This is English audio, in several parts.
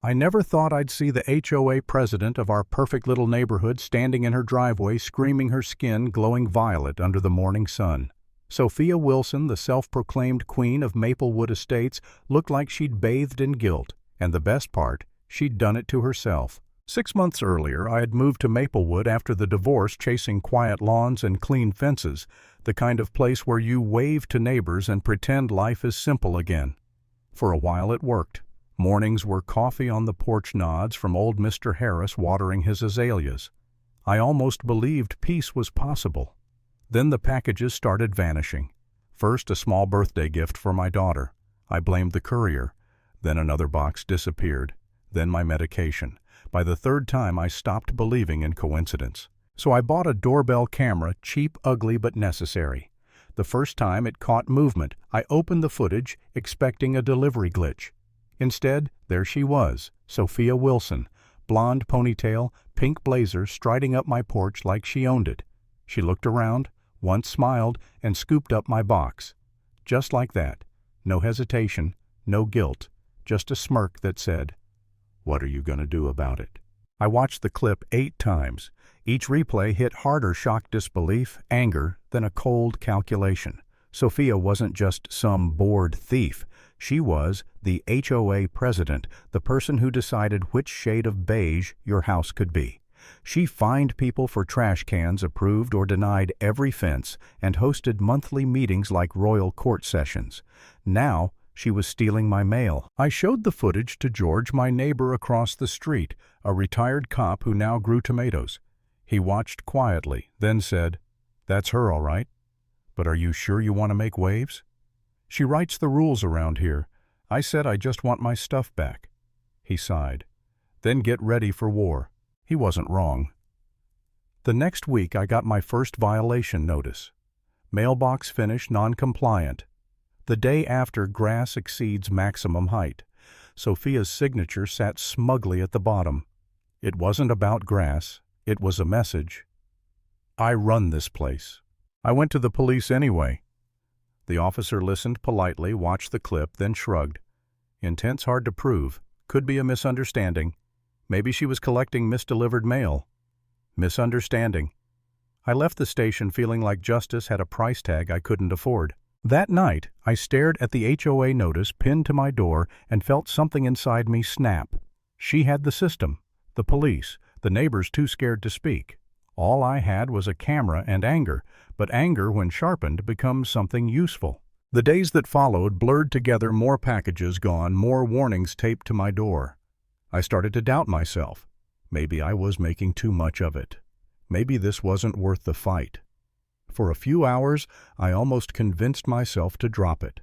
I never thought I'd see the HOA president of our perfect little neighborhood standing in her driveway screaming, her skin glowing violet under the morning sun. Sophia Wilson, the self-proclaimed queen of Maplewood Estates, looked like she'd bathed in guilt, and the best part, she'd done it to herself. 6 months earlier, I had moved to Maplewood after the divorce, chasing quiet lawns and clean fences, the kind of place where you wave to neighbors and pretend life is simple again. For a while it worked. Mornings were coffee on the porch nods from old Mr. Harris watering his azaleas. I almost believed peace was possible. Then the packages started vanishing. First, a small birthday gift for my daughter. I blamed the courier. Then another box disappeared. Then my medication. By the third time, I stopped believing in coincidence. So I bought a doorbell camera, cheap, ugly, but necessary. The first time it caught movement, I opened the footage, expecting a delivery glitch. Instead, there she was, Sophia Wilson, blonde ponytail, pink blazer, striding up my porch like she owned it. She looked around, once smiled, and scooped up my box. Just like that. No hesitation, no guilt, just a smirk that said, "What are you going to do about it?" I watched the clip 8 times. Each replay hit harder shock, disbelief, anger than a cold calculation. Sophia wasn't just some bored thief. She was the HOA president, the person who decided which shade of beige your house could be. She fined people for trash cans, approved or denied every fence, and hosted monthly meetings like royal court sessions. Now, she was stealing my mail. I showed the footage to George, my neighbor across the street, a retired cop who now grew tomatoes. He watched quietly, then said, "That's her, all right. But are you sure you want to make waves? She writes the rules around here. I said I just want my stuff back." He sighed. "Then get ready for war." He wasn't wrong. The next week I got my first violation notice. Mailbox finish non-compliant. The day after, grass exceeds maximum height. Sophia's signature sat smugly at the bottom. It wasn't about grass. It was a message. "I run this place." I went to the police anyway. The officer listened politely, watched the clip, then shrugged. Intent's hard to prove. Could be a misunderstanding. Maybe she was collecting misdelivered mail. Misunderstanding. I left the station feeling like justice had a price tag I couldn't afford. That night, I stared at the HOA notice pinned to my door and felt something inside me snap. She had the system, the police, the neighbors too scared to speak. All I had was a camera and anger, but anger, when sharpened, becomes something useful. The days that followed blurred together, more packages gone, more warnings taped to my door. I started to doubt myself. Maybe I was making too much of it. Maybe this wasn't worth the fight. For a few hours, I almost convinced myself to drop it.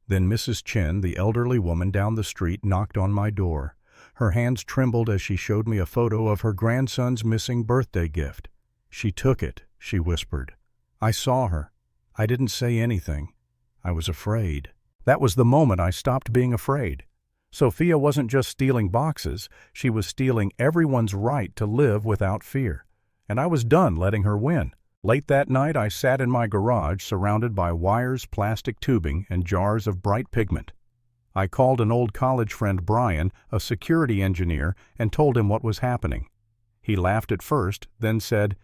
Then Mrs. Chen, the elderly woman down the street, knocked on my door. Her hands trembled as she showed me a photo of her grandson's missing birthday gift. "She took it," she whispered. I saw her. I didn't say anything. I was afraid. That was the moment I stopped being afraid. Sophia wasn't just stealing boxes, she was stealing everyone's right to live without fear. And I was done letting her win. Late that night, I sat in my garage surrounded by wires, plastic tubing, and jars of bright pigment. I called an old college friend, Brian, a security engineer, and told him what was happening. He laughed at first, then said,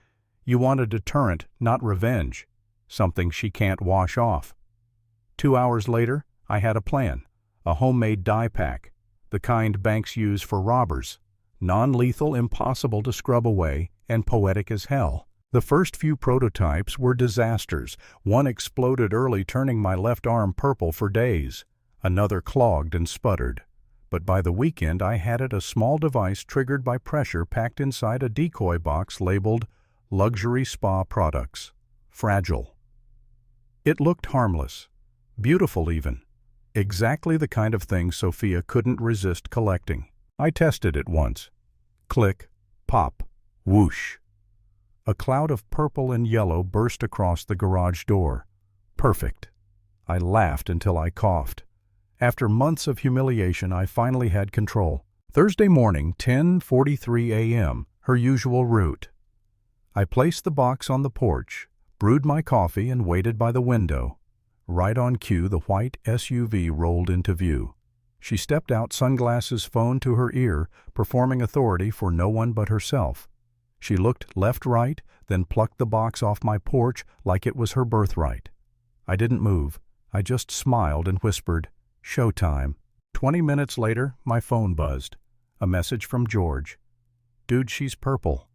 "You want a deterrent, not revenge. Something she can't wash off." 2 hours later, I had a plan. A homemade dye pack, the kind banks use for robbers. Non-lethal, impossible to scrub away, and poetic as hell. The first few prototypes were disasters. One exploded early, turning my left arm purple for days. Another clogged and sputtered. But by the weekend I had it, a small device triggered by pressure packed inside a decoy box labeled Luxury Spa Products. Fragile. It looked harmless. Beautiful even. Exactly the kind of thing Sophia couldn't resist collecting. I tested it once. Click, pop, whoosh. A cloud of purple and yellow burst across the garage door. Perfect. I laughed until I coughed. After months of humiliation, I finally had control. Thursday morning, 10:43 a.m., her usual route. I placed the box on the porch, brewed my coffee, and waited by the window. Right on cue, the white SUV rolled into view. She stepped out, sunglasses, phone to her ear, performing authority for no one but herself. She looked left-right, then plucked the box off my porch like it was her birthright. I didn't move. I just smiled and whispered, "Showtime." 20 minutes later, my phone buzzed. A message from George. "Dude, she's purple."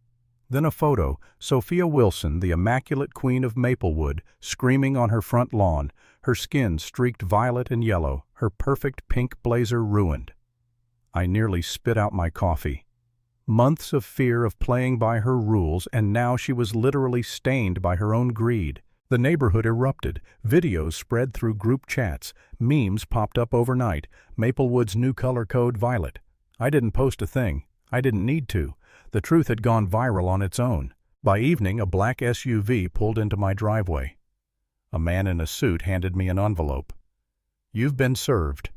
Then a photo, Sophia Wilson, the immaculate queen of Maplewood, screaming on her front lawn, her skin streaked violet and yellow, her perfect pink blazer ruined. I nearly spit out my coffee. Months of fear of playing by her rules, and now she was literally stained by her own greed. The neighborhood erupted. Videos spread through group chats. Memes popped up overnight. Maplewood's new color code, violet. I didn't post a thing. I didn't need to. The truth had gone viral on its own. By evening, a black SUV pulled into my driveway. A man in a suit handed me an envelope. "You've been served.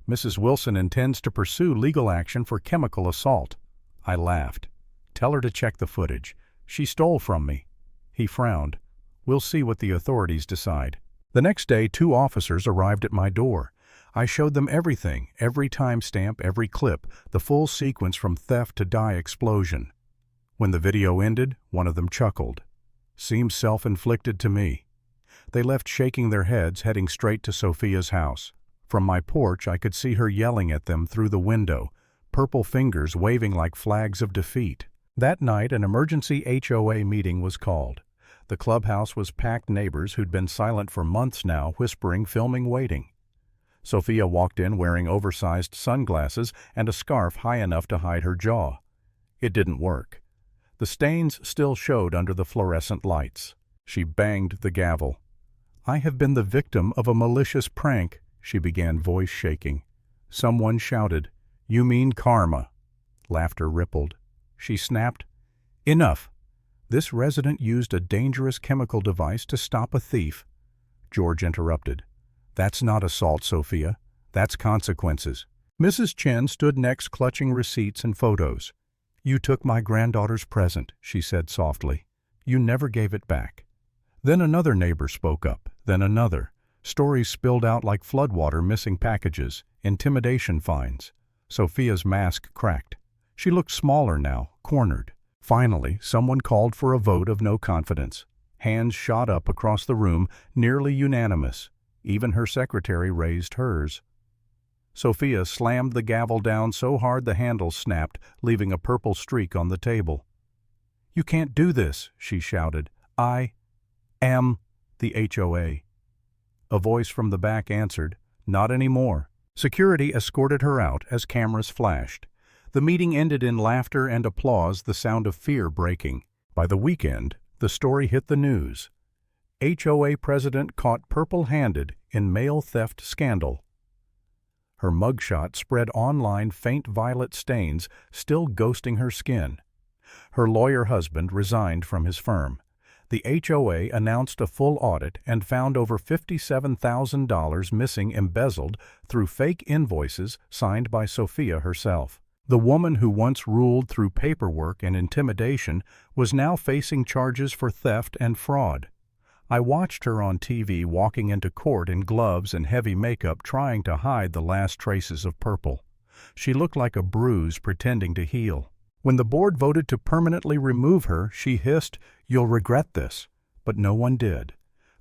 Mrs. Wilson intends to pursue legal action for chemical assault." I laughed. "Tell her to check the footage. She stole from me." He frowned. "We'll see what the authorities decide." The next day, 2 officers arrived at my door. I showed them everything, every timestamp, every clip, the full sequence from theft to dye explosion. When the video ended, one of them chuckled. Seems self-inflicted to me. They left shaking their heads, heading straight to Sophia's house. From my porch, I could see her yelling at them through the window, purple fingers waving like flags of defeat. That night, an emergency HOA meeting was called. The clubhouse was packed, neighbors who'd been silent for months now, whispering, filming, waiting. Sophia walked in wearing oversized sunglasses and a scarf high enough to hide her jaw. It didn't work. The stains still showed under the fluorescent lights. She banged the gavel. "I have been the victim of a malicious prank," she began, voice shaking. Someone shouted, "You mean karma." Laughter rippled. She snapped, "Enough. This resident used a dangerous chemical device to stop a thief." George interrupted. "That's not assault, Sophia. That's consequences." Mrs. Chen stood next, clutching receipts and photos. "You took my granddaughter's present," she said softly. "You never gave it back." Then another neighbor spoke up, then another. Stories spilled out like floodwater, missing packages, intimidation fines. Sophia's mask cracked. She looked smaller now, cornered. Finally, someone called for a vote of no confidence. Hands shot up across the room, nearly unanimous. Even her secretary raised hers. Sophia slammed the gavel down so hard the handle snapped, leaving a purple streak on the table. "You can't do this," she shouted. "I am the HOA." A voice from the back answered, "Not anymore." Security escorted her out as cameras flashed. The meeting ended in laughter and applause, the sound of fear breaking. By the weekend, the story hit the news. HOA president caught purple-handed in mail theft scandal. Her mugshot spread online, faint violet stains still ghosting her skin. Her lawyer husband resigned from his firm. The HOA announced a full audit and found over $57,000 missing, embezzled through fake invoices signed by Sophia herself. The woman who once ruled through paperwork and intimidation was now facing charges for theft and fraud. I watched her on TV walking into court in gloves and heavy makeup, trying to hide the last traces of purple. She looked like a bruise pretending to heal. When the board voted to permanently remove her, she hissed, "You'll regret this." But no one did.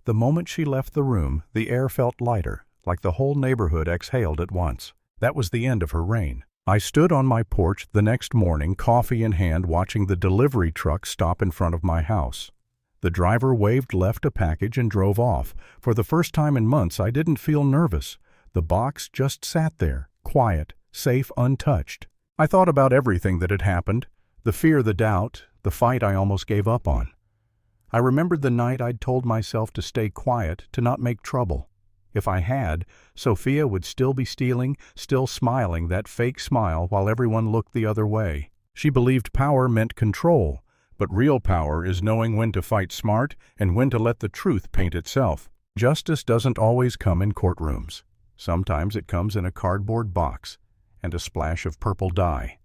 The moment she left the room, the air felt lighter, like the whole neighborhood exhaled at once. That was the end of her reign. I stood on my porch the next morning, coffee in hand, watching the delivery truck stop in front of my house. The driver waved left a package and drove off. For the first time in months, I didn't feel nervous. The box just sat there, quiet, safe, untouched. I thought about everything that had happened, the fear, the doubt, the fight I almost gave up on. I remembered the night I'd told myself to stay quiet, to not make trouble. If I had, Sophia would still be stealing, still smiling that fake smile while everyone looked the other way. She believed power meant control, but real power is knowing when to fight smart and when to let the truth paint itself. Justice doesn't always come in courtrooms. Sometimes it comes in a cardboard box and a splash of purple dye.